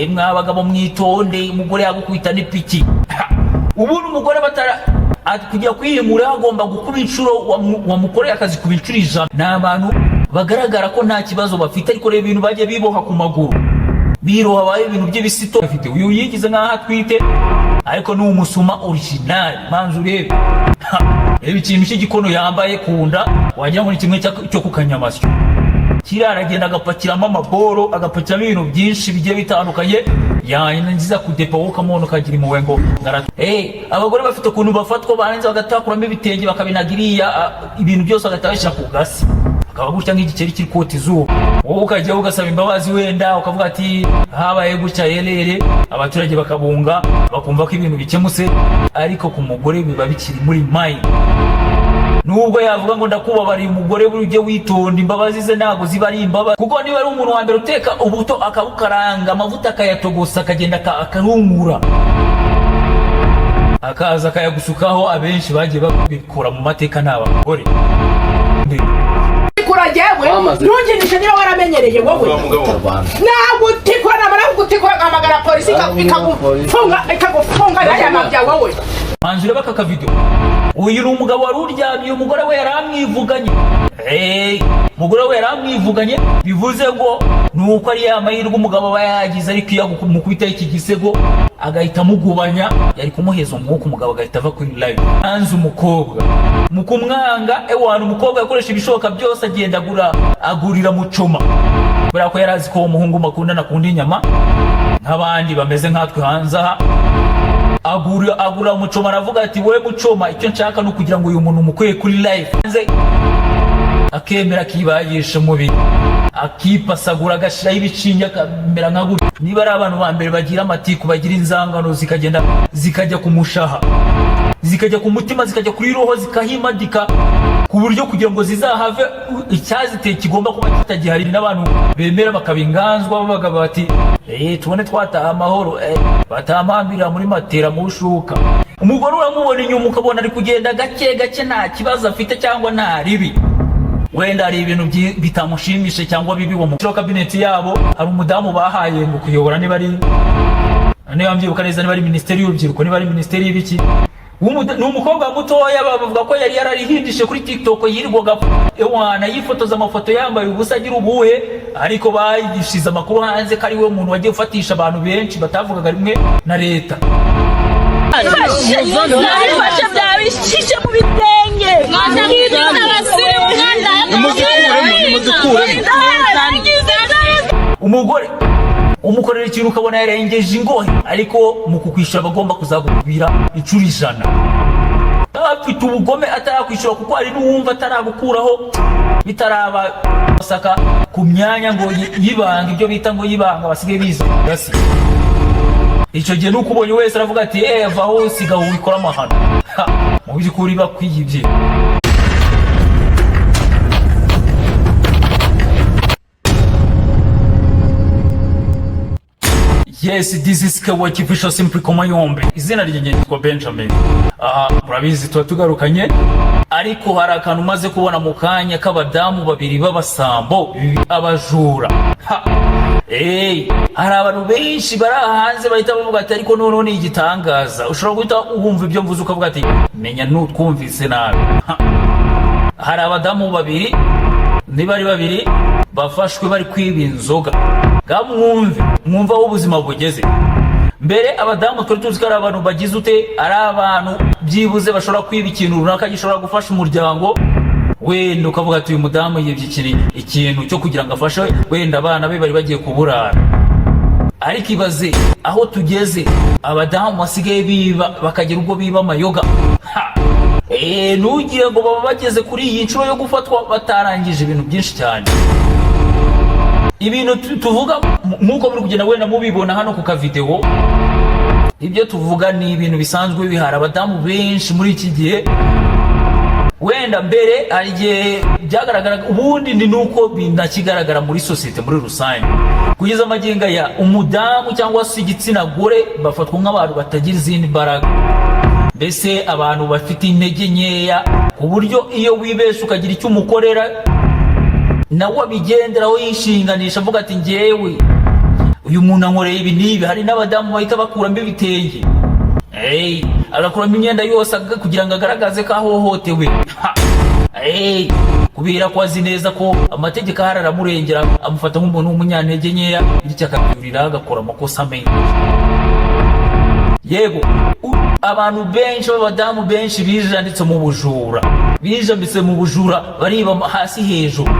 mwabagabo mwitonde umugore yagukubita n'ipiki ubu umugore batara kujya kwiyemura agomba gukuba inshuro wamukoreye akazi ku inshuro 100 n'abantu bagaragara ko nta kibazo bafite ariko reba ibintu bagiye biboha ku maguru biroha baye ibintu by'ibisito bafite uyu yigize nkaho atwite ariko ni umusuma original manzu urebe ikintu cy'igikono yambaye kunda wagira ngo ni kimwe cyo kukanyamasyo kiraragenda agapakiramo amaboro agapakiramo ibintu byinshi bigiye bitandukanye yangiza kudepa ukamuntu kagira impuhwe ngo abagore bafite ukuntu bafatwa baranze bagatakuramo ibitenge bakabinagiriya ibintu byose agatabisha ku gasi akaba gutya nk'igikeri kiri kota izuba wowe ukajya ugasaba imbabazi wenda ukavuga ati habaye gutya yerere abaturage bakabunga bakumva ko ibintu bikemutse ariko ku mugore biba bikiri muri mayi nubwo yavuga ngo ndakubabariye umugore buruje witonda imbabazi ze nago ziba ari imbabazi kuko niba ari umuntu wa mbere uteka ubuto akabukaranga amavuta akayatogosa akagenda akarungura akaza akayagusukaho abenshi bagiye babikora mu mateka n'abagore kurajewe ntunginishe niba waramenyereye wowe ntabwo utikora namara gutikora ahamagara polisi ikagufunga n'ayamabya wowe manjure baka video uyu ni umugabo wari uryamye umugore we yaramwivuganye umugore we yaramwivuganye bivuze ngo nuko ari yamahirwe umugabo aba yagize ariko iyo mukubita iki gisego agahita mugubanya yari kumuheza umwuka umugabo agahita ava kuri live hanze umukobwa mukumwanga ewana umukobwa yakoresha ibishoboka byose agenda agurira mucoma kubera ko yarazi ko umuhungu makundana kundi inyama nk'abandi bameze nkatwe hanze aha agura mucoma aravuga ati we mucoma icyo nshaka no kugira ngo uyu muntu mukwiye kuri live akemera kibagisha mubiri akipasagura agashiraho ibicinga akamera nka gutya niba ari abantu ba mbere bagira amatiku bagira inzangano zikagenda zikajya ku mushaha zikajya ku mutima zikajya kuri roho zikahimadika ku buryo kugira ngo zizahave icyaziteye kigomba kuba kitagihari n'abantu bemera bakabinganzwa babaga bati tubone twataha amahoro batamambira muri matera mushuka umugore uramubona inyuma ukabona ari kugenda gake gake nta kibazo afite cyangwa nta ribi wenda ari ibintu bitamushimishe cyangwa bibi wo mu cabinet yabo hari umudamu bahaye ngo kuyobora niba ari mbyibuka neza niba ari ministeri y'urubyiruko niba ari ministeri y'ibiki ni umukobwa mutoya bavuga ko yari yararihindishe kuri TikTok yirwaga ewana yifotoza amafoto yambaye ubusa agira ubuhe ariko bayigishiza amakuru hanze ko ari we muntu wagiye ufatisha abantu benshi batavugaga rimwe na leta Nabifashe byabishije mu bitenge umugore umukorera ikintu ukabona yarengeje ingohe ariko mu kukwishyura bagomba kuzagukubira inshuro 100 afite ubugome atarakwishyura kuko hari n'uwumva ataragukuraho bitaraba basaka ku myanya ngo yibanga ibyo bita ngo yibanga basigaye biza gasi icyo gihe nuko ubonye wese aravuga ati vaho usigaho wikora amahano mu by'ukuri bakwiyibye Yes, this is Kawaki Fisho Simply Komayombe. Izina ryanjye nitwa Benjamin. Murabizi tugarukanye ariko hari akantu maze kubona mu kanya k'abadamu babiri b'abasambo abajura. Hari abantu benshi bari hanze bahita bavuga ati ariko none ni igitangaza. Ushobora guhita wumva ibyo mvuze ukavuga ati menya n'utwumvise nabi. Hari abadamu babiri nibari babiri bafashwe bari kwiba inzoga. Mwumva aho ubuzima bugeze. Mbere abadamu twari tuzi ko ari abantu bagize ute ari abantu byibuze bashobora kwiba ikintu runaka gishobora gufasha umuryango wenda ukavuga ati uyu mudamu yibye ikintu cyo kugira ngo afashe wenda abana be bari bagiye kuburara. Ariko ibaze aho tugeze abadamu basigaye biba bakagira ubwo biba amayoga. Nugiye ngo baba bageze kuri iyi nshuro yo gufatwa batarangije ibintu byinshi cyane. Ibintu tuvuga nkuko muri kugenda wenda mubibona hano ku kavideo ibyo tuvuga ni ibintu bisanzwe bihara abadamu benshi muri iki gihe wenda mbere arigiye byagaragara ubundi ni nuko binakigaragara muri societe muri rusange kugeza amaginga ya umudamu cyangwa se igitsina gore bafatwa nk'abantu batagira izindi mbaraga mbese abantu bafite intege nkeya ku buryo iyo wibesha ukagira icyo umukorera nawe abigenderaho yishinganisha avuga ati njyewe uyu muntu ankoreye ibi n'ibi. Hari n'abadamu bahita bakuramo ibitenge, agakuramo imyenda yose kugira ngo agaragaze ko ahohotewe, kubera ko azi neza ko amategeko ahari aramurengera, amufata nk'umuntu w'umunyantege nkeya, bityo akabyurira agakora amakosa menshi. Yego, abantu benshi b'abadamu benshi bijanditse mu bujura, bijambitse mu bujura, bariba hasi hejuru.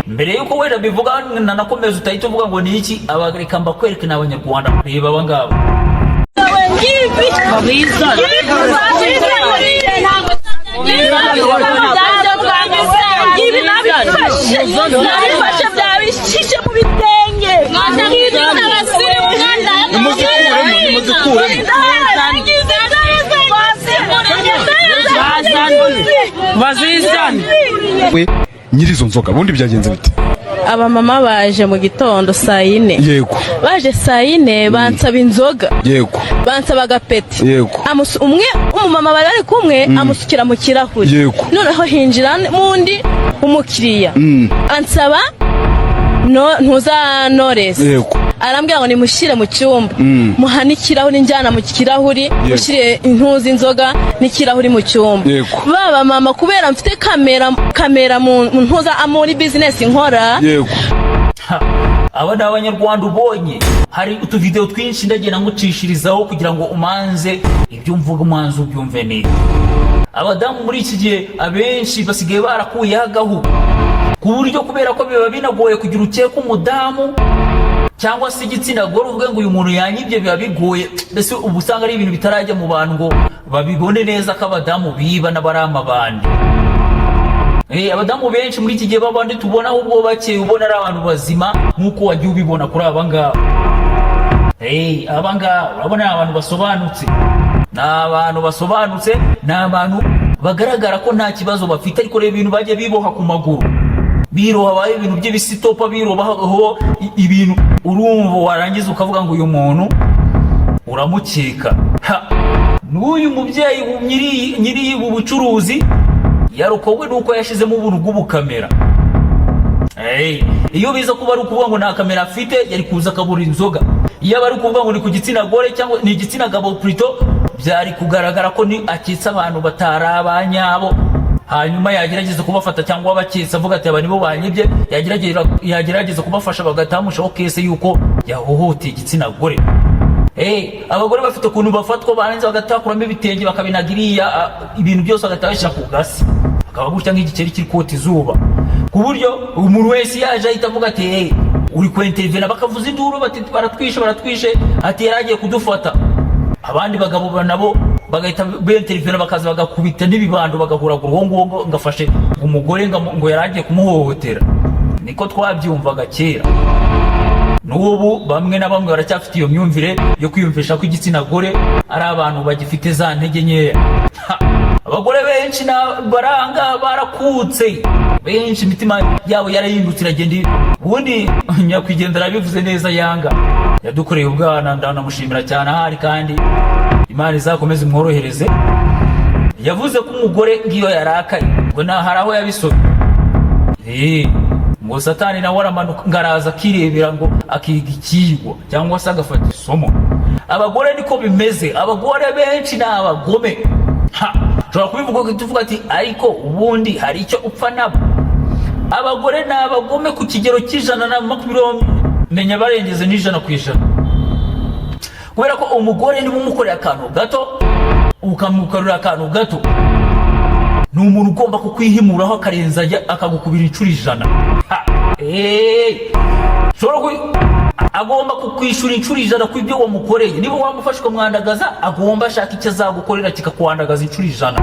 Mbere yuko wenda bivuga nanakomeza utahita uvuga ngo ni iki, abareka mbakwereke n'abanyarwanda. Reba abangaba nyirizo nzoga bundi byagenze bite? Abamama baje mu gitondo saa 4. Yego. Baje saa 4 bansaba inzoga. Yego. Bansaba agapeti. Yego. Umwe umumama bari kumwe amusukira mu kirahuri. Yego. Noneho hinjira mundi umukiriya. Ansaba ntuza Knowless. Yego. Arambwira ngo nimushire mu cyumba, muhana ikirahuri, njyana mu kirahuri, mushire intuzi inzoga n'ikirahuri mu cyumba. Baba mama kubera mfite kamera mu ntuza amuri business nkora. Yego. Aba ni abanyarwanda ubonye, hari utuvideo twinshi ndagenda ngucishirizaho kugira ngo umanze ibyo mvuga, umanze ubyumve neza. Abadamu muri iki gihe abenshi basigaye barakuyeho agahu, ku buryo kubera ko biba binagoye kugira ukeka umudamu cyangwa se igitsina gore uvuge ngo uyu muntu yanyibye, biba bigoye. Mbese ubu usanga ari ibintu bitarajya mu bantu ngo babibone neza ko abadamu biba n'abarama bandi. Abadamu benshi muri iki gihe babandi tubona ahubwo bake ubona ari abantu bazima nk'uko wagiye ubibona kuri abangaba. Abangaba urabona abantu basobanutse, n'abantu basobanutse, n'abantu bagaragara ko nta kibazo bafite, ariko reba ibintu bagiye biboha ku maguru, biroha baye ibintu by'ibisitopa, birobaho ibintu, urumva warangiza ukavuga ngo uyu muntu uramukeka. N'uyu mubyeyi nyiri ubu bucuruzi yarokowe nuko yashizemo ubuntu bw'ubukamera. Iyo biza kuba ari ukuvuga ngo nta kamera afite, yari kuza akabura inzoga. Iyo bari kuvuga ngo ni ku gitsina gore cyangwa ni igitsina gabo plutôt, byari kugaragara ko ni akitsa abantu batari abanyabo, hanyuma yagerageza kubafata cyangwa abakitsa avuga ati aba nibo banyibye, yagerageza kubafasha bagatamushaho kese yuko yahohoteye igitsina gore. Abagore bafite ukuntu bafatwa, barangiza bagatakuramo ibitenge bakabinagiriya ibintu byose bagatabishyira ku gasi, akaba gutya nk'igikeri kiri kota izuba, ku buryo umuntu wese yaje ahita avuga ati uri kwintervena, bakavuza induru bati baratwishe, ati yaragiye kudufata. Abandi bagabo nabo bagahita bintervena, bakaza bagakubita n'ibibando bagahuragura uwo nguwo ngafashe umugore ngo yaragiye kumuhohotera. Niko twabyumvaga kera. N'ubu bamwe na bamwe baracyafite iyo myumvire yo kwiyumvisha ko igitsina gore ari abantu bagifite za ntege nkeya. Abagore benshi baranga barakutse, benshi imitima yabo yarahindutse iragenda. Ubundi nyakwigendera bivuze neza, Yanga yadukoreye ubwana, ndanamushimira cyane ahari, kandi Imana izakomeze imworohereze. Yavuze ko umugore ngiyo yarakaye ngo hari aho yabisomye, ngo Satani nawe aramanuka ngaraza akirebera ngo akiga ikigwa cyangwa se agafata isomo. Abagore niko bimeze, abagore benshi ni abagome. Ushobora kubivuga tuvuga ati ariko ubundi hari icyo upfa nabo. Abagore ni abagome ku kigero c'120, menya barengeze n'100%, kubera ko umugore niba umukorera akantu gato ukamukorera akantu gato, ni umuntu ugomba kukwihimuraho akarenza akagukubira inshuro 100. Agomba kukwishura inshuro 100 ku ibyo wamukoreye. Niba wamufashe ukamwandagaza, agomba ashaka icyo azagukorera kikakwandagaza inshuro 100.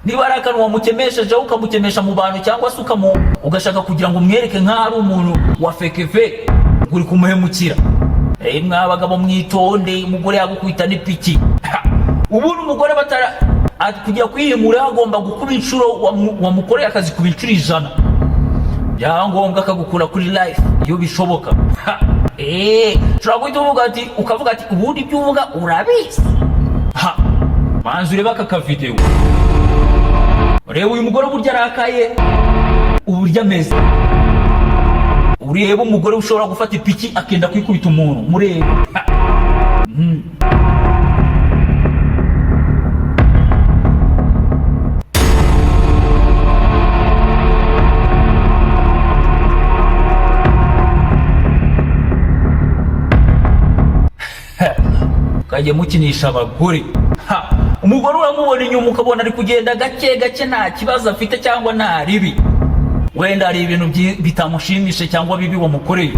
Niba ari akantu wamukemesheje ukamukemesha mu bantu, cyangwa se ugashaka kugira ngo umwereke nk'aho ari umuntu wa feke uri kumuhemukira, mwabagabo mwitonde, umugore yagukubita n'ipiki. Ubundi umugore kujya kwihimura agomba gukuba inshuro wamukoreye akazi kuba inshuro 100, byaba ngombwa akagukura kuri life iyo bishoboka. Ushobora guhita ukavuga ati ubundi ibyo uvuga urabizi. Manzi ureba aka video, reba uyu mugore uburyo arakaye, uburyo ameze, ureba umugore ushobora gufata ipiki akenda kwikubita umuntu murebe kajye mukinisha abagore umugore uramubona inyuma ukabona ari kugenda gake gake nta kibazo afite cyangwa nta ribi wenda ari ibintu bitamushimishe cyangwa bibi wamukoreye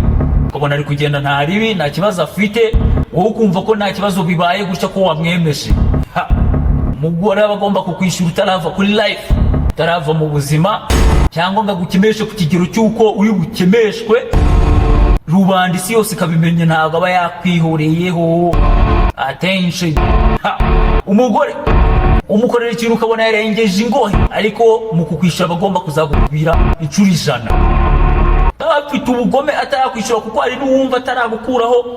ukabona ari kugenda nta ribi nta kibazo afite wowe ukumva ko nta kibazo bibaye gutya ko wamwemeje umugore aba agomba kukwishyura utarava kuri life utarava mu buzima cyangwa ngo agukemeshe ku kigero cy'uko uri bukemeshwe rubanda isi yose ikabimenya ntabwo aba yakwihoreyeho attention umugore umukorera ikintu ukabona yarengeje ingohe ariko mu kukwishyura bagomba kuzagukubira inshuro 100 afite ubugome atarakwishyura kuko hari n'uwumva ataragukuraho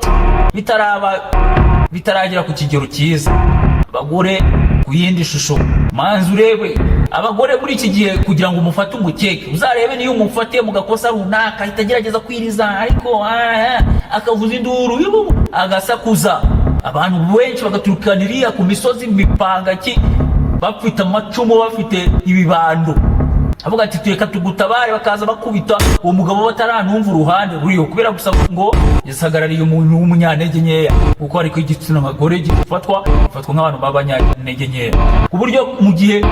bitaragera ku kigero cyiza abagore ku yindi shusho manzi urebe abagore muri iki gihe kugira ngo umufate umukeke uzarebe niyo umufatiye mu gakosa runaka itagerageza kwiriza ariko akavuza induru agasakuza abantu benshi bagaturukaniriya ku misozi mipanga bafite amacumu bafite ibibando avuga ati tureka tugutabare bakaza bakubita uwo mugabo bataranumva uruhande ruriho kubera gusa ngo yasagarariye umuntu w'umunyantege nkeya kuko ariko igitsina magore gifatwa nk'abantu b'abanyantege nkeya ku buryo mu gihe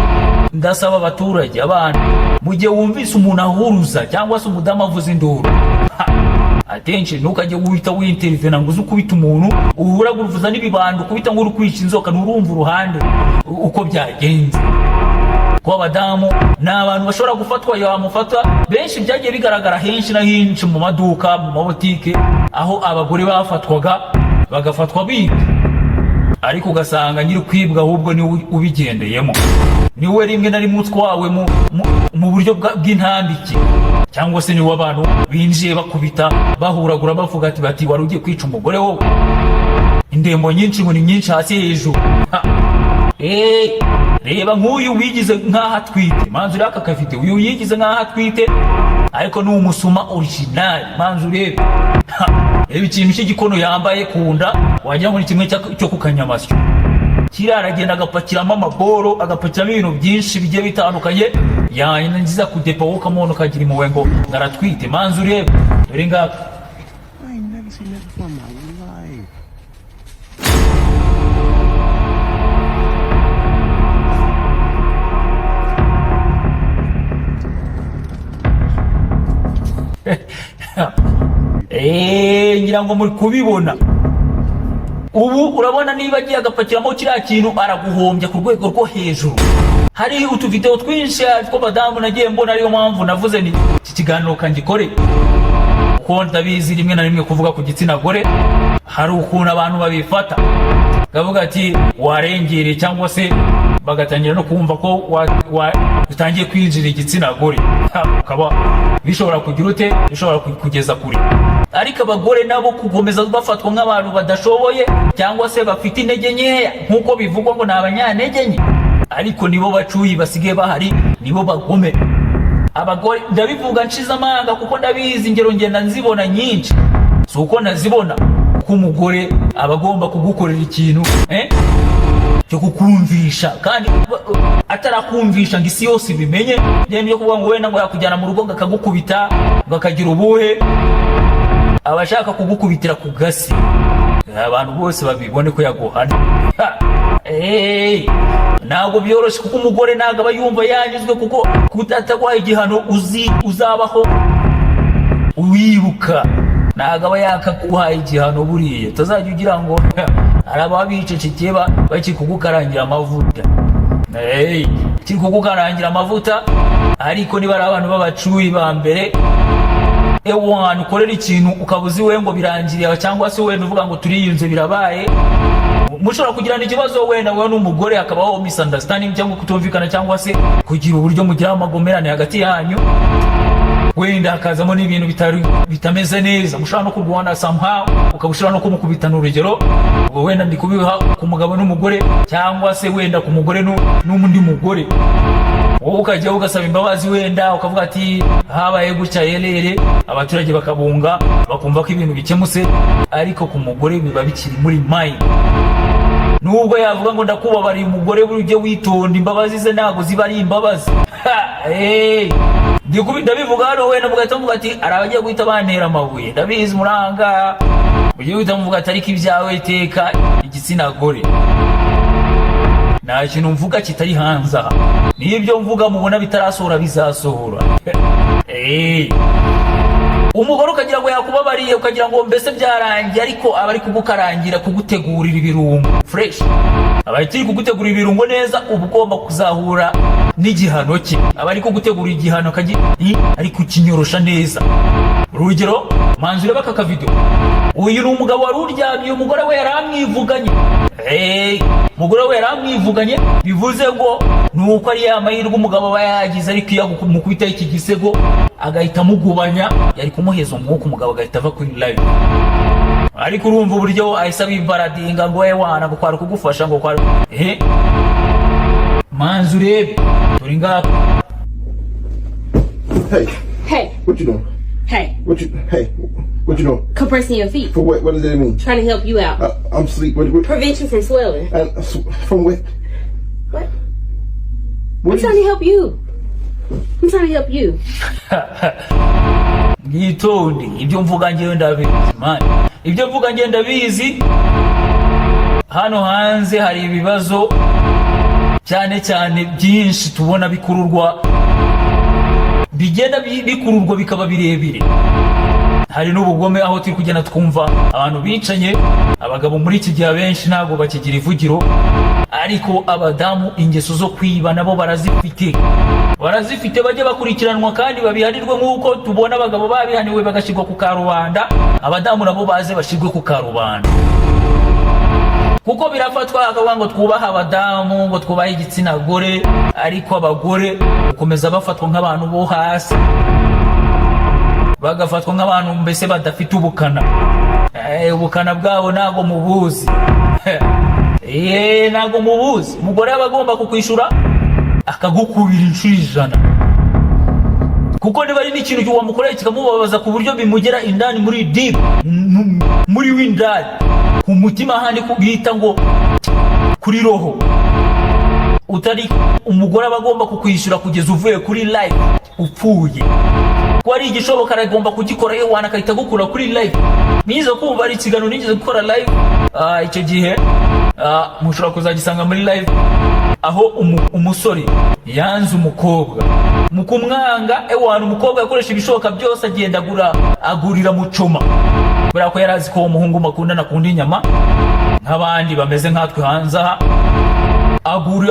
ndasaba abaturage abantu mu gihe wumvise umuntu ahuruza cyangwa se umudamu avuza induru attention ntukajye guhita wintervena ngo uze ukubita umuntu uhura guruvuza n'ibibando kubita ngo uri kwica inzoka nurumva uruhande uko byagenze ko abadamu n'abantu bashobora gufatwa yamufata benshi byagiye bigaragara henshi na henshi mu maduka mu mabotike aho abagore bafatwaga bagafatwa bibi ariko ugasanga nyiri kwibwa ahubwo ni ubigendeyemo niwe rimwe na rimwe utwawe mu buryo bw'intambike cyangwa se niwe abantu binjiye bakubita bahuragura bavuga ati bati wari ugiye kwica umugore wowe indembo nyinshi ngo ni nyinshi hasi hejuru reba nk'uyu wigize nk'aho atwite manzi urebe aka kafite uyu yigize nk'aho atwite ariko ni umusuma original manzi urebe reba ikintu cy'igikono yambaye ku nda wagira ngo ni kimwe cyo ku kanyamasyo kiraragenda agapakiramo amaboro agapakiramo ibintu byinshi bigiye bitandukanye yangiza kudepa wowe ukamubona ukagira impuhwe ngo ngaratwite manzi urebe dore ngaka ngira ngo muri kubibona ubu urabona niba agiye agapakiramo kiriya kintu araguhombya ku rwego rwo hejuru hari utuvideo twinshi two badamu nagiye mbona ariyo mpamvu navuze ni iki kiganiro kangikore kuko ndabizi rimwe na rimwe kuvuga ku gitsina gore hari ukuntu abantu babifata gavuga ati warengereye cyangwa se bagatangira no kumva ko utangiye kwinjira igitsina gore ukaba bishobora kugira ute bishobora kugeza kure ariko abagore nabo kugomeza bafatwa nk'abantu badashoboye cyangwa se bafite intege nkeya nk'uko bivugwa ngo ni abanyantege nke ariko nibo bacuyi basigaye bahari nibo bagome abagore ndabivuga nshize amanga kuko ndabizi ingero ngenda nzibona nyinshi si uko nazibona ko umugore aba agomba kugukorera ikintu cyo kukumvisha kandi atarakumvisha ngo isi yose ibimenye byo kuvuga ngo wenda ngo yakujyana mu rugo akagukubita bakagira ubuhe abashaka kugukubitira ku gasi abantu bose babibone ko yaguhana ntabwo byoroshye kuko umugore ntabwo aba yumva yanyuzwe kuko kutatagwaye igihano uzabaho wibuka ntabwo aba yakaguhaye igihano buriya utazajya ugira ngo hari ababicecekeye bakiri kugukarangira amavuta kiri kugukarangira amavuta ariko niba ari abantu b'abacuyi ba mbere ewana ukorera ikintu ukabuzi we ngo birangiriye cyangwa se wenda uvuga ngo turiyunze birabaye mushobora kugirana ikibazo wenda wowe n'umugore hakabaho misunderstanding cyangwa kutumvikana cyangwa se kugira uburyo mugira amagomerane hagati yanyu wenda hakazamo n'ibintu bitameze neza mushobora no kurwana somehow ukabushobora no kumukubitana urugero ubwo wenda ndi kubiha ku mugabo n'umugore cyangwa se wenda ku mugore n'undi mugore ukajya ugasaba imbabazi wenda ukavuga ati habaye gutya yerere abaturage bakabunga bakumva ko ibintu bikemutse, ariko ku mugore biba bikiri muri mind. Nubwo yavuga ngo ndakubabariye umugore buryo witonda, imbabazi ze ntago ziba ari imbabazi. Ndabivuga hano wenda mugahita muvuga ati arabagiye guhita bantera amabuye, ndabizi muranga ugiye guhita muvuga ati ariko ibyawe teka igitsina gore. Nta kintu mvuga kitari hanze aha, n'ibyo mvuga mubona bitarasohora bizasohora. Umugore ukagira ngo yakubabariye, ukagira ngo mbese byarangiye, ariko aba ari kugukarangira, kugutegurira ibirungo fresh. Aba ari kugutegurira ibirungo neza, uba ugomba kuzahura n'igihano cye. Aba ari kugutegurira igihano ari kukinyorosha neza. Urugero, manzi ureba aka video, uyu ni umugabo wari uryamye, umugore we yaramwivuganye. Umugore we yaramwivuganye, bivuze ngo nuko ari amahirwe umugabo aba yagize, ariko iyo mukubita iki gisego agahita mugubanya, yari kumuheza umwuka, umugabo agahita ava kuri live. Ariko urumva uburyo ahisa bibaradinga ngo wana ngo kwari kugufasha ngo kwari manzi urebe turi ngaho. Hey, What you doing? hey, What you doing? compressing your feet. For what? What does that mean? Trying to help you out. I'm asleep. What? Prevent you from swelling. From what? What? What I'm trying to help you. I'm trying to help you. Ngitonde ibyo mvuga ngewe ndabizi man, ibyo mvuga ngewe ndabizi. Hano hanze hari ibibazo cyane cyane byinshi tubona bikururwa, bigenda bikururwa bikaba birebire. Hari n'ubugome aho turi kugenda twumva abantu bicanye, abagabo muri iki gihe benshi ntago bakigira ivugiro, ariko abadamu ingeso zo kwiba nabo barazifite bajye bakurikiranwa kandi babihanirwe, nk'uko tubona abagabo babihaniwe bagashirwa ku karubanda, abadamu nabo baze bashirwe ku karubanda. Kuko birafatwa akavuga ngo twubaha abadamu, ngo twubahe igitsina gore, ariko abagore ukomeza bafatwa nk'abantu bo hasi, bagafatwa nk'abantu mbese badafite ubukana. Ubukana bwabo ntago mubuzi. Ntago mubuzi. Umugore aba agomba kukwishura akagukubira inshuro 100, kuko niba ari n'ikintu cyo wamukoreye kikamubabaza ku buryo bimugera indani muri deep, muri windani ku mutima, handi kubita ngo kuri roho. Utari umugore aba agomba kukwishura kugeza uvuye kuri live upfuye. Ko ari igishoboka aragomba kugikora yewe akahita gukura kuri live. Nizo kumva ari ikigano nigeze gukora live, icyo gihe mushobora kuzagisanga muri live, aho umusore yanze umukobwa mu kumwanga. Umukobwa yakoresha ibishoboka byose, agenda agurira mucoma, kubera ko yarazi ko umuhungu makundana akunda inyama nk'abandi bameze nkatwe hanze aha.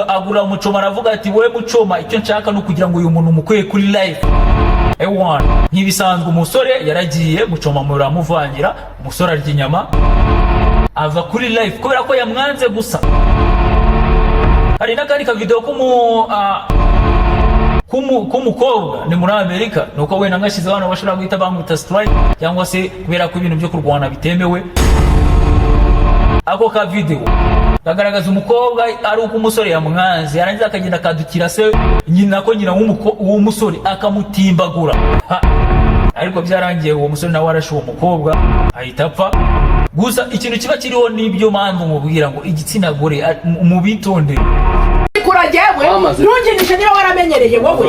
Agura mucoma, aravuga ati we mucoma, icyo nshaka no kugira ngo uyu muntu umukuye kuri live. Nk'ibisanzwe umusore yaragiye mucoma muramuvangira, umusore arya inyama ava kuri live kubera ko yamwanze gusa. Hari n'akandi ka video k'umukobwa ni muri Amerika, nuko wenda ngashize abantu bashobora guhita bamwita strike, cyangwa se kubera ko ibintu byo kurwana bitemewe. Ako ka video kagaragaza umukobwa ari uko umusore yamwanze, yarangiza akagenda akadukira se nyina w'umusore akamutimbagura. Ariko byarangiye uwo musore nawe arashe uwo mukobwa ahita apfa. Gusa ikintu kiba kiriho n'ibyo mpamvu mubwira ngo igitsina gore mubitondere. Kurajewe ntunginishe niba waramenyereye wowe,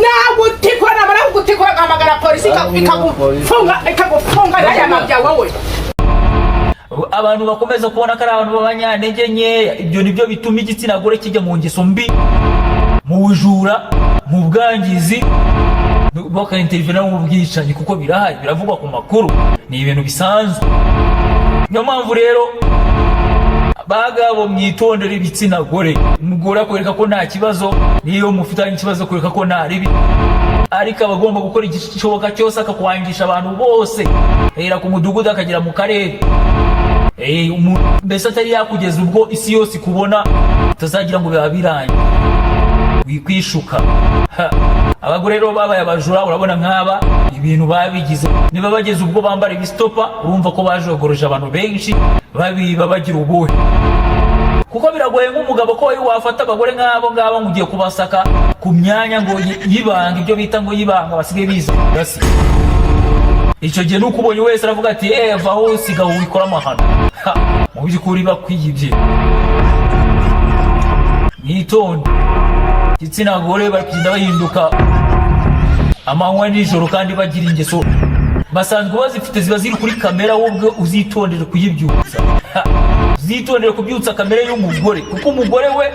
nagutikura namara kugutikura ahamagara polisi ikagufunga n'aya mabya wowe. Abantu bakomeza kubona ko ari abantu b'abanyantege nkeya, ibyo nibyo bituma igitsina gore kijya mu ngeso mbi, mu bujura, mu bwangizi, bakaintervena mu bwicanyi, kuko birahari, biravugwa ku makuru, ni ibintu bisanzwe. Niyo mpamvu rero bagabo mwitondere ibitsina gore. Umugore akwereka ko nta kibazo, niyo mufitanye ikibazo akwereka ko nta ribi, ariko abagomba gukora igishoboka cyose akakwangisha abantu bose, hera ku mudugudu akagera mu karere. Mbese atari yakugeza ubwo isi yose kubona utazagira ngo biba biranye, wikwishuka. Abagore rero babaye abajura, urabona nk'aba ibintu babigize, niba bageze ubwo bambara ibistopa, urumva ko bajogoroje abantu benshi babiba bagira ubuhe. kuko biragoye nk'umugabo ko wafata abagore nk'abo ngabo ngo ugiye kubasaka ku myanya ngo yibanga, ibyo bita ngo yibanga basigaye biza gasi. Icyo gihe nuko ubonye wese aravuga ati vaho usiga wikora amahano. Mu by'ukuri bakwiyibye. Nitonde. Igitsina gore bakigenda bahinduka amanywa nijoro kandi bagira ingeso basanzwe bazifite ziba ziri kuri kamera, wowe uzitondere kuyibyutsa. Uzitondere kubyutsa kamera y'umugore, kuko umugore we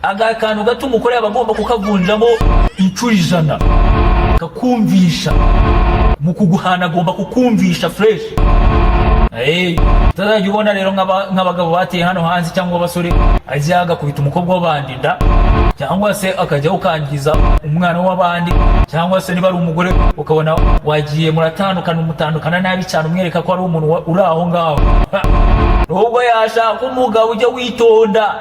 agakantu gato umugore abagomba kukavunjamo incuro 100 kakumvisha mu kuguhana, agomba kukumvisha fresh. Tazajya ubona rero nk'abagabo bateye hano hanze cyangwa abasore ajya agakubita umukobwa w'abandi nda, cyangwa se akajya ukangiza umwana w'abandi, cyangwa se niba ari umugore ukabona wagiye mutandukana nabi cyane umwereka ko ari umuntu uri aho ngaho. Nubwo yashaka umugabo ujya witonda,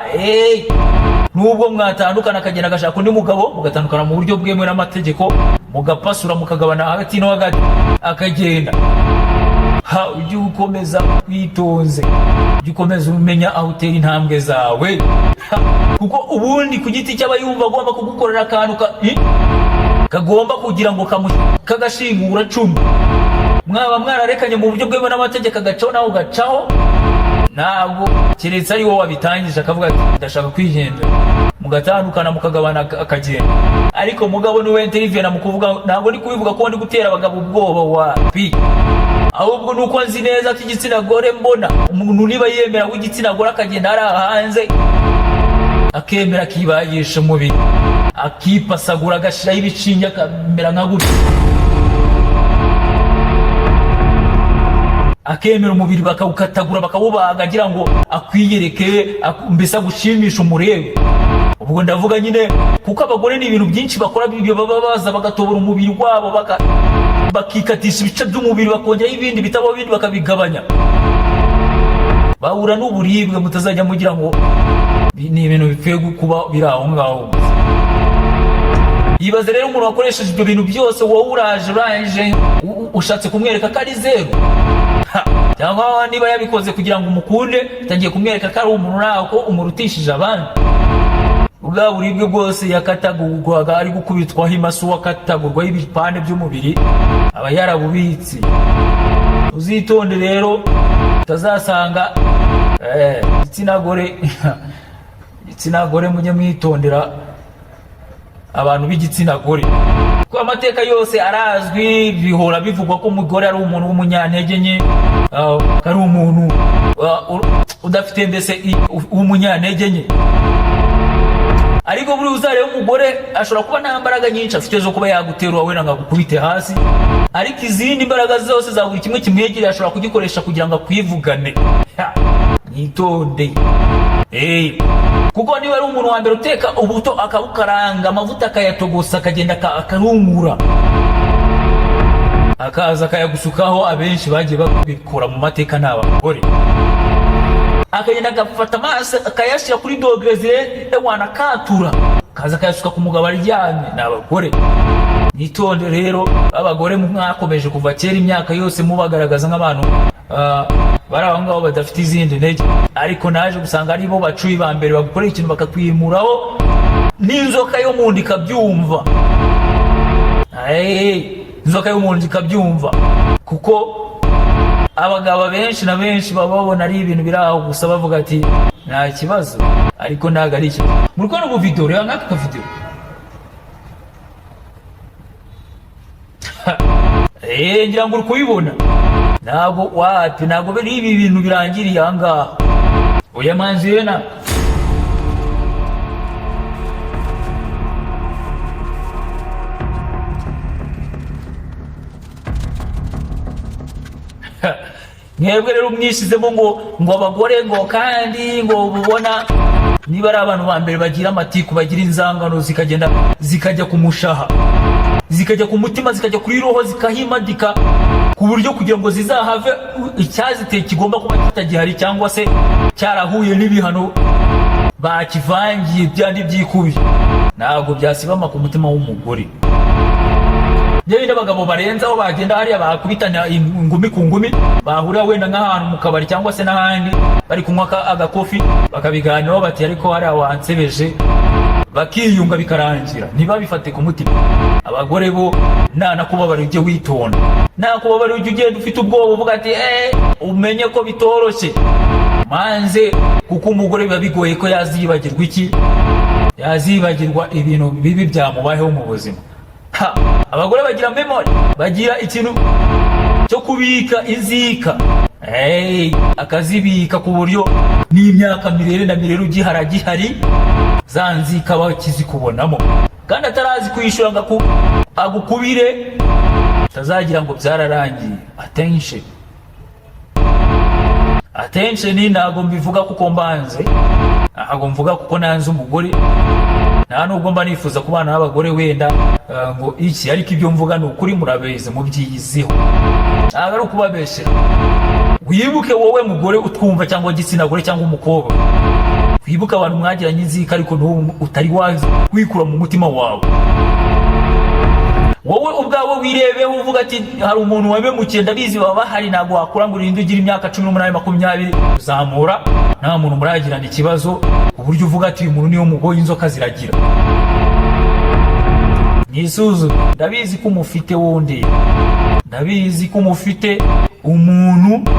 nubwo mwatandukana akagenda agashaka undi mugabo mugatandukana mu buryo bwemewe n'amategeko, mugapasura mukagabana hagati no hagati akagenda. Ujye ukomeza witonze, ujye ukomeza umenya aho utera intambwe zawe, kuko ubundi ku giti cy'aba yumva agomba kugukorera akantu kagomba kugira ngo kagashingura cumi. Mwaba mwararekanye mu buryo bwemewe n'amategeko agacaho nawe ugacaho, ntabwo keretse ari wowe wabitangije akavuga ati ndashaka kwigendera, mugatandukana mukagabana akagenda. Ariko mugabo niwe interview mu kuvuga, ntabwo ndi kubivuga ko ndi gutera abagabo ubwoba wapi, ahubwo nuko nzi neza ko igitsina gore mbona umuntu niba yemera w'igitsina gore akagenda ari hanze akemera akibagisha umubiri akipasagura agashiraho ibicinge akamera nka gutya, akemera umubiri bakawukatagura bakawubaga agira ngo akwiyereke, mbese agushimisha umurebe. Ubwo ndavuga nyine kuko abagore ni ibintu byinshi bakora, ibyo baba baza bagatobora umubiri wabo bakikatisha ibice by'umubiri bakongeraho ibindi bitabo bindi bakabigabanya, bahura n'uburibwe mutazajya mugira ngo ni ibintu bipfuye kuba biri aho ngaho. Yibaze rero umuntu wakoresheje ibyo bintu byose, wowe uraje ushatse kumwereka ko ari zero, cyangwa niba yabikoze kugira ngo umukunde utangiye kumwereka ko ari umuntu nawe ko umurutishije abandi. Ubwa buribwe bwose yakatagurwaga ari gukubitwaho imasu, wakatagurwaho ibipande by'umubiri aba yarabubitsi. Uzitonde rero utazasanga igitsina gore mujye mwitondera abantu b'igitsina gore, kuko amateka yose arazwi, bihora bivugwa ko umugore ari umuntu w'umunyantege nke, ari umuntu udafite mbese w'umunyantege nke. Ariko buri uzareba umugore ashobora kuba nta mbaraga nyinshi afite zo kuba yaguterura wenda ngagukubite hasi, ariko izindi mbaraga zose za buri kimwe kimwegereye ashobora kugikoresha kugira ngo akwivugane. Nitonde. Kuko niba ari umuntu wa mbere uteka ubuto akabukaranga amavuta akayatogosa akagenda akarungura akaza akayagusukaho, abenshi bagiye babikora mu mateka n'abagore, akagenda agafata amazi akayashyira kuri dogere wanakatura kaza akayasuka ku mugabo aryamye, n'abagore. Nitonde rero abagore mwakomeje kuva kera imyaka yose mubagaragaza nk'abantu bari aho ngaho badafite izindi ntege, ariko naje gusanga ari bo bacuyi ba mbere bagukorera ikintu bakakwimuraho n'inzoka yo mu nda ikabyumva. Inzoka yo mu nda ikabyumva, kuko abagabo benshi na benshi baba babona ari ibintu biri aho gusa bavuga ati nta kibazo, ariko ntabwo ari ikibazo. Muri kubona ubu video reba nk'aka video, ngira ngo uri kubibona, ntabwo biri ibi bintu birangiriye aha ngaha. Oya manzi yena mwebwe rero mwishizemo ngo abagore ngo kandi ngo ubona niba ari abantu ba mbere bagira amatiku, bagira inzangano zikagenda zikajya ku mushaha, zikajya ku mutima, zikajya kuri roho, zikahimadika ku buryo kugira ngo zizahave icyaziteye kigomba kuba kitagihari, cyangwa se cyarahuye n'ibihano bakivangiye byandi byikubiye, ntabwo byasibama ku mutima w'umugore. Byo abagabo barenzaho bagenda hariya bakubitana ingumi ku ngumi, bahura wenda nk'ahantu mu kabari cyangwa se n'ahandi bari kunywa agakofi bakabiganiraho bati ariko hariya wansebeje, bakiyunga bikarangira, ntibabifate ku mutima. Abagore bo nakubabara ujye witonda, nakubabara ujye ugenda ufite ubwoba uvuga ati umenye ko bitoroshye manze, kuko umugore biba bigoye ko yazibagirwa iki, yazibagirwa ibintu bibi byamubayeho mu buzima. Abagore bagira memory, bagira ikintu cyo kubika inzika, akazibika ku buryo n'imyaka mirere na mirere ugihari za nzika bakizikubonamo, kandi atarazi kuyishura ngo agukubire tazagira ngo byararangiye. Attention ntago mbivuga kuko mbanze, ntago mvuga kuko nanze umugore, nta nubwo mba nifuza kubana n'abagore wenda ngo iki, ariko ibyo mvuga ni ukuri, murabeze mubyiyiziho, ntabwo ari ukubabeshera. Wibuke wowe mugore utwumva cyangwa igitsina gore cyangwa umukobwa, wibuke abantu mwagiranye inzika ariko n'ubu utari wazi wikura mu mutima wawe. Wowe ubwawe wirebeho uvuga ati hari umuntu wabemukiye, ndabizi baba bahari, ntabwo wakura ngo urinde ugira imyaka 18 20 kuzamura nta muntu muragirana ikibazo uburyo uvuga ati uyu muntu niyo mugoye inzoka ziragira. Nisuzu, ndabizi ko mufite wundi, ndabizi ko mufite umuntu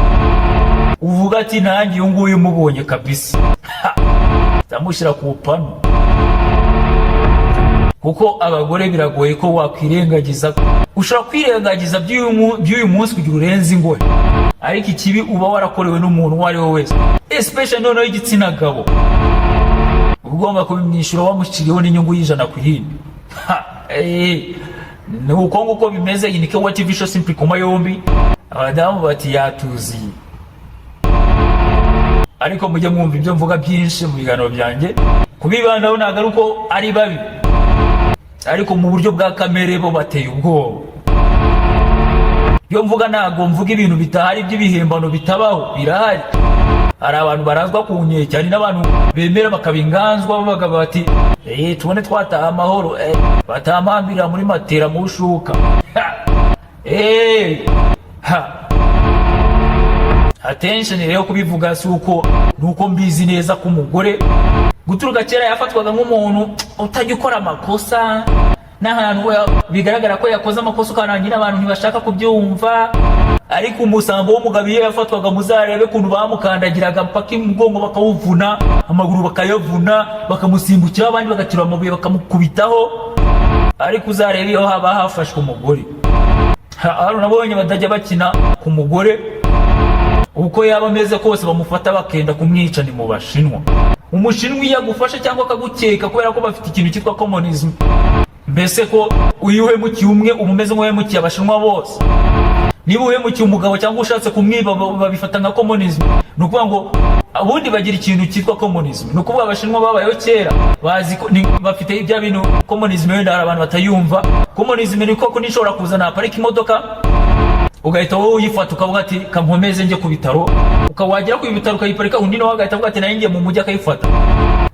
uvuga ati nanjye uyu nguyu mubonye kabisa tamushyira ku pano, kuko abagore biragoye ko wakwirengagiza. Ushobora kwirengagiza by'uyu munsi kugira urenze ingohe, ariko ikibi uba warakorewe n'umuntu uwo ari we wese, especially noneho igitsina gabo, ugomba kubimwishyura wamushyiriyeho n'inyungu y'ijana ku yindi. Ni uko nguko bimeze. Iyi ni Kewa TV show Simply Kuma yombi, abadamu bati yatuziye, ariko mujye mwumva ibyo mvuga byinshi mu biganiro byanjye, kubibandaho ntabwo ari uko ari babi, ariko mu buryo bwa kamere bo bateye ubwoba. Iyo mvuga ntabwo mvuga ibintu bitahari by'ibihimbano bitabaho, birahari. Hari abantu barazwa ku nkeke, hari n'abantu bemera bakabinganzwa bavuga bati tubone twataha amahoro, batamambira muri matera mu shuka. Attention rero kubivuga si uko nuko mbizi neza ko umugore guturuka kera yafatwaga nk'umuntu utajya ukora amakosa, n'ahantu bigaragara ko yakoze amakosa ukarangira abantu ntibashaka kubyumva. Ariko umusambo w'umugabo iyo yafatwaga, muzarebe kuntu bamukandagiraga mpaka umugongo bakawuvuna, amaguru bakayavuna, bakamusimbukira, abandi bagakira amabuye bakamukubitaho. Ariko uzarebe iyo haba hafashwe umugore, hano nabonye batajya bakina ku mugore, uko yaba ameze kose bamufata bakenda kumwica. Ni mu Bashinwa. Umushinwa iyo agufashe cyangwa akagukeka kubera ko bafite ikintu cyitwa communism, mbese ko uhemukiye umwe umeze nk'uhemukiye Abashinwa bose. Niba uhemukiye umugabo cyangwa ushatse kumwiba babifata nka communism. Ni ukuvuga ngo abundi bagira ikintu cyitwa communism. Ni ukuvuga Abashinwa babayeho kera bazi ko bafite ibya bintu communism, wenda hari abantu batayumva. Communism ni ko nishobora kuzana parika imodoka ugahita wowe uyifata ukavuga ati kankomeze njye ku bitaro, ukawagera ku bitaro ukayiparika, undi nawe agahita avuga ati nayo ngiye mu mujyi akayifata.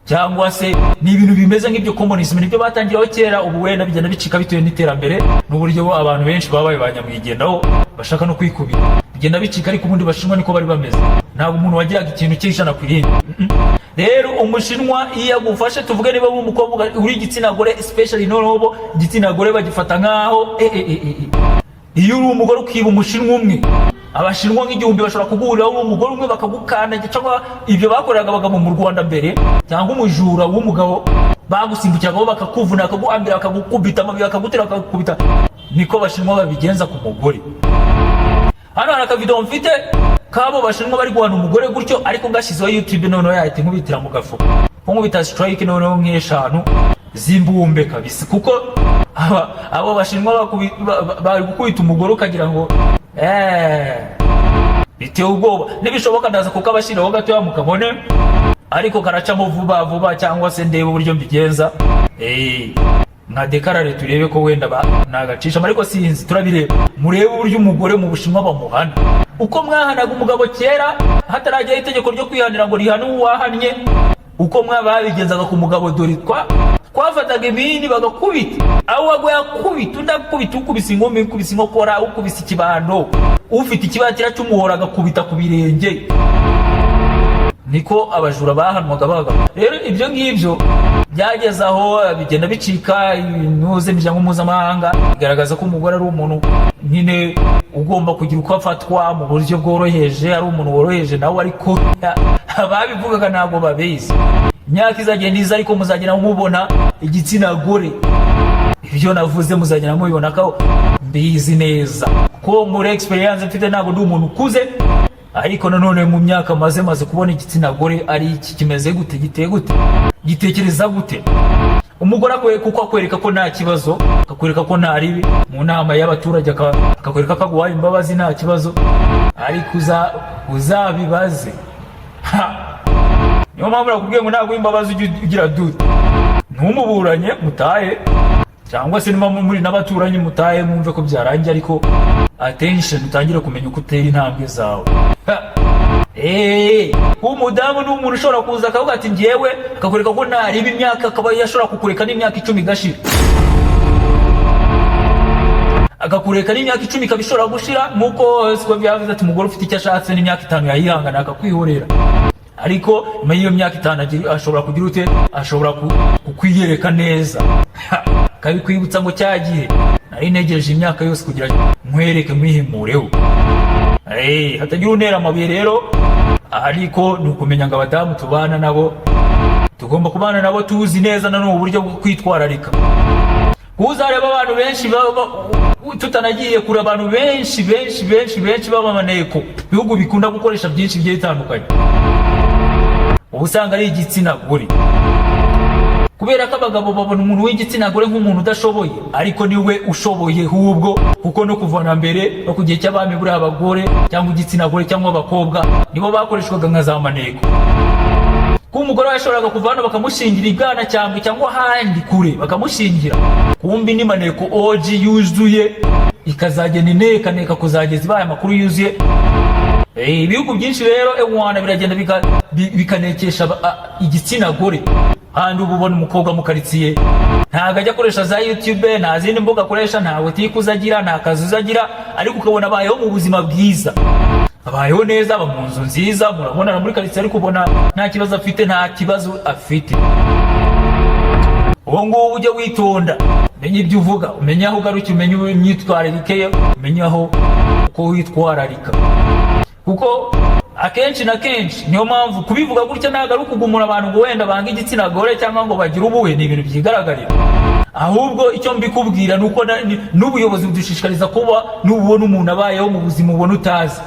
Cyangwa se ni ibintu bimeze nk'ibyo communism, nibyo batangiraho kera, ubu wenda bigenda bicika bitewe n'iterambere n'uburyo abantu benshi babaye banyamwigendaho bashaka no kwikubira, bigenda bicika. Ariko ubundi Bashinwa niko bari bameze, ntabwo umuntu wagiraga ikintu cy'ijana ku irindi. Rero Umushinwa iyo agufashe, tuvuge niba umukobwa uri igitsina gore, especially noneho igitsina gore bagifata nkaho iyo uri umugore ukiba Umushinwa umwe, Abashinwa nk'igihumbi bashobora kuguhuriraho uri umugore umwe bakagukandagika. Cyangwa ibyo bakoreraga abagabo mu Rwanda mbere, cyangwa umujura w'umugabo bagusimbukiragaho bakakuvuna, bakaguhambira, bakagukubita amabuye, bakagutera, bakagukubita. Niko Abashinwa babigenza ku mugore. Hano hari akavidewo mfite kabo Bashinwa bari guhana umugore gutyo, ariko ngashyizeho YouTube noneho yahita nkubitira mu gafuka, nkubita strike noneho nk'eshanu zimbumbe kabisa, kuko abo Bashinwa bari gukubita umugore ukagira ngo biteye ubwoba. Nibishoboka ndaza kuko abashyiraho gatoya mukabone, ariko karacamo vuba vuba, cyangwa se ndebe uburyo mbigenza nka dekarare turebe ko wenda nagacisha. Ariko sinzi, turabireba, murebe uburyo umugore mu Bushinwa bamuhana. Uko mwahanaga umugabo kera hatarajyaho itegeko ryo kwihanira ngo rihane uwahannye, uko mwababigenzaga ku mugabo, dore kwafataga ibindi bagakubita aho wago yakubita ndakubita ukubisa ingome ukubisa inkokora ukubisa ikibando ufite ikibatira cy'umuhora agakubita ku birenge niko abajura bahanwaga baga. Rero ibyo ngibyo byageze aho bigenda bicika inuze miryango mpuzamahanga igaragaza ko umugore ari umuntu nyine ugomba kugira uko afatwa mu buryo bworoheje, ari umuntu woroheje nawe, ariko ababivugaga ntabwo babizi. Imyaka izagenda iza ariko muzagenda mubona igitsina gore. Ibyo navuze muzagenda mubibona ko mbizi neza ko muri experience mfite, ntabwo ndi umuntu ukuze, ariko nanone mu myaka maze kubona igitsina gore ari iki kimeze gute, giteye gute, gitekereza gute. Umugore akwiye kuko akwereka ko nta kibazo, akakwereka ko nta ribi mu nama y'abaturage, akakwereka ko aguhaye imbabazi nta kibazo, ariko uzabibaze. Niyo mpamvu nakubwiye ngo ntabwo imbabazi ugira dute, ntumuburanye mutahe, cyangwa se niba muri n'abaturanyi mutahe mwumve ko byarangiye, ariko attention utangire kumenya uko utera intambwe zawe. Umudamu ni umuntu ushobora kuza akavuga ati njyewe, akakwereka ko nta ribi, imyaka akaba yashobora kukureka n'imyaka 10 igashira, akakureka n'imyaka 10 ikabishobora gushira, nkuko siko byavuze ati umugore ufite icyo ashatse n'imyaka 5 yayihangana akakwihorera, ariko nyuma y'iyo myaka 5 ashobora kugira ute, ashobora kukwiyereka neza kabikwibutsa ngo cyagihe nari negereje imyaka yose kugira nkwereke mwihimureho. Hatagira untera amabuye rero, ariko ni ukumenya ngo abadamu tubana nabo tugomba kubana nabo tuzi neza na n'ubu buryo bwo kwitwararika. Kuzareba abantu benshi tutanagiye kure, abantu benshi b'abamaneko bihugu bikunda gukoresha byinshi bigiye bitandukanye, ubusanga ari igitsina gore, kubera ko abagabo babona umuntu w'igitsina gore nk'umuntu udashoboye, ariko niwe ushoboye hubwo, kuko no kuvana mbere no kugihe cy'abami buri abagore cyangwa igitsina gore cyangwa abakobwa nibo bakoreshwaga nka za maneko. Ko umugore yashoboraga kuvana bakamushingira ibwana cyangwa ahandi kure bakamushingira, kumbi ni maneko OG yuzuye, ikazagenda ineka kuzageza ibaye amakuru yuzuye. Ibihugu byinshi rero ewana biragenda bikanekesha igitsina gore. Handi ubu ubona umukobwa mu karitsiye ntago ajya akoresha za YouTube, nta zindi mbuga akoresha, nta butike uzagira, nta kazi uzagira, ariko ukabona abayeho mu buzima bwiza, abayeho neza, aba mu nzu nziza, murabona muri karitsiye, ariko ubona nta kibazo afite, nta kibazo afite. Uwo nguwo ujya witonda, umenye ibyo uvuga, umenye aho ugaruka, umenye imyitwararike, umenye aho uko witwararika, kuko akenshi na kenshi niyo mpamvu kubivuga gutya ntabwo ari ukugumura abantu ngo wenda banga igitsina gore cyangwa ngo bagire ubuhe, ni ibintu byigaragara. Ahubwo icyo mbikubwira nuko n'ubuyobozi budushishikariza kuba nubona umuntu abayeho mu buzima ubona utazi,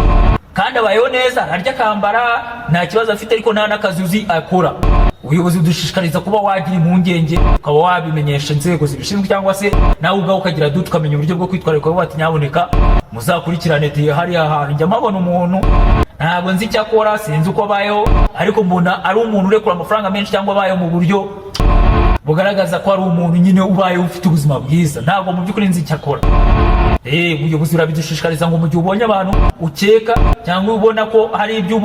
kandi abayeho neza, ararya akambara, nta kibazo afite, ariko nta n'akazi uzi akora. Ubuyobozi budushishikariza kuba wagira impungenge, ukaba wabimenyesha inzego zibishinzwe, cyangwa se nawe ubwawe ukagira dute, ukamenya uburyo bwo kwitwararika, ukavuga ati nyaboneka muzakurikirane tiye hariya hantu njya mpabona umuntu ntabwo nzi icyo akora, sinzi uko abayeho, ariko mbona ari umuntu urekura amafaranga menshi, cyangwa abayeho mu buryo bugaragaza ko ari umuntu nyine ubayeho ufite ubuzima bwiza, ntabwo mu by'ukuri nzi icyo akora. Ubuyobozi burabidushishikariza ngo mu gihe ubonye abantu ukeka cyangwa ubona ko hari ibyo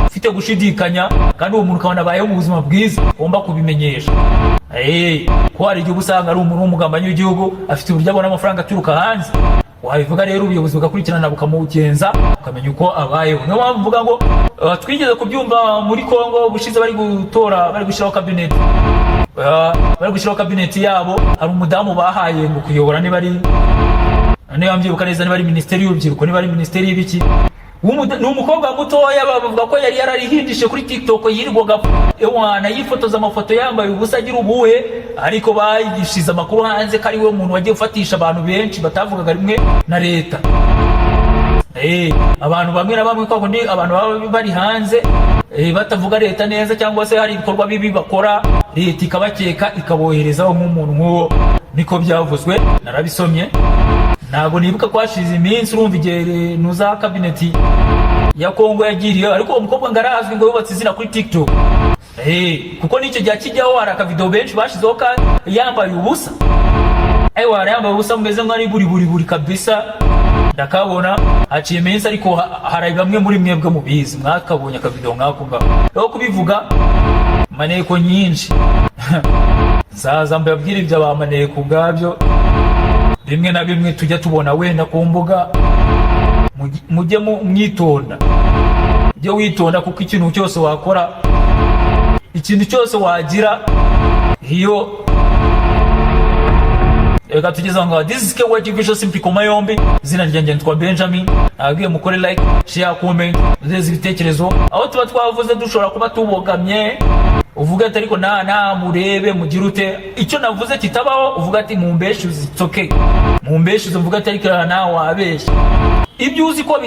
ufite gushidikanya, kandi uwo muntu ukabona abayeho mu buzima bwiza, ugomba kubimenyesha. Ko hari igihe usanga ari umuntu w'umugambanyi w'igihugu, afite uburyo abona amafaranga aturuka hanze, wabivuga rero ubuyobozi bugakurikirana bukamugenza, ukamenya uko abayeho. Niyo mpamvu mvuga ngo twigeze kubyumva muri Kongo bushize bari gushyiraho kabineti yabo, hari umudamu bahaye ngo kuyobora, niba mbyibuka neza, niba ari minisiteri y'urubyiruko, niba ari minisiteri y'ibiki, ni umukobwa mutoya, bavuga ko yari yararihindishe kuri TikTok, yirirwaga ewana yifotoza amafoto yambaye ubusa agira ubuhe, ariko bayigishiza amakuru hanze ko ari we muntu wagiye ufatisha abantu benshi batavugaga rimwe na leta. Abantu bamwe na bamwe kwa kundi abantu baba bari hanze batavuga leta neza, cyangwa se hari ibikorwa bibi bakora, leta ikabakeka ikaboherezaho nk'umuntu nk'uwo, niko byavuzwe, narabisomye. Ntabwo nibuka ko hashize iminsi, urumva igihe nuza kabineti ya Kongo yagiriye, ariko uwo mukobwa ngarazwi ngo yubatse izina kuri TikTok. Kuko n'icyo gihe kijyaho hari akavideo benshi bashizeho yambaye ubusa, yambaye ubusa mumeze nk'ari buri kabisa, ndakabona haciye iminsi, ariko hari bamwe muri mwebwe mubizi, mwakabonye akavideo nk'ako ngako. Rero kubivuga maneko nyinshi zaza mbabwira ibyo bamaneye ku bwabyo. Rimwe na bimwe tujya tubona wenda ku mbuga, mujye mwitonda, ujye witonda kuko ikintu cyose wakora, ikintu cyose wagira, iyo reka tugeze ngo this is KY TV show Simply Koma Yombi. Zina ryanjye nitwa Benjamin. Agiye mukore like, share, comment, muzeze ibitekerezo. Aho tuba twavuze dushobora kuba tubogamye, uvuga ati ariko na murebe mugira ute, icyo navuze kitabaho uvuga ati mumbeshuze, it's okay, mumbeshuze, uvuga ati ariko na wabeshya ibyo uzi ko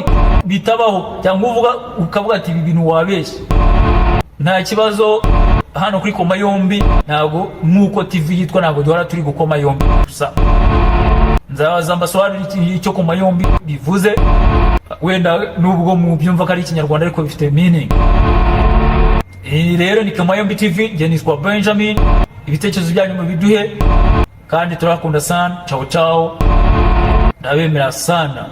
bitabaho, cyangwa ukavuga ati ibi bintu wabeshya. Nta kibazo hano kuri Koma Yombi, ntago nuko TV yitwa ntago duhora turi gukoma yombi gusa. Nzabaza mbasobanurira icyo Koma Yombi bivuze, wenda nubwo mu byumva ko ari ikinyarwanda ariko bifite meaning. Rero ni Koma Yombi TV, nge nitwa Benjamin. Ibitekerezo byanyu mubiduhe kandi turakunda sana. Ciao ciao, ndabemera sana.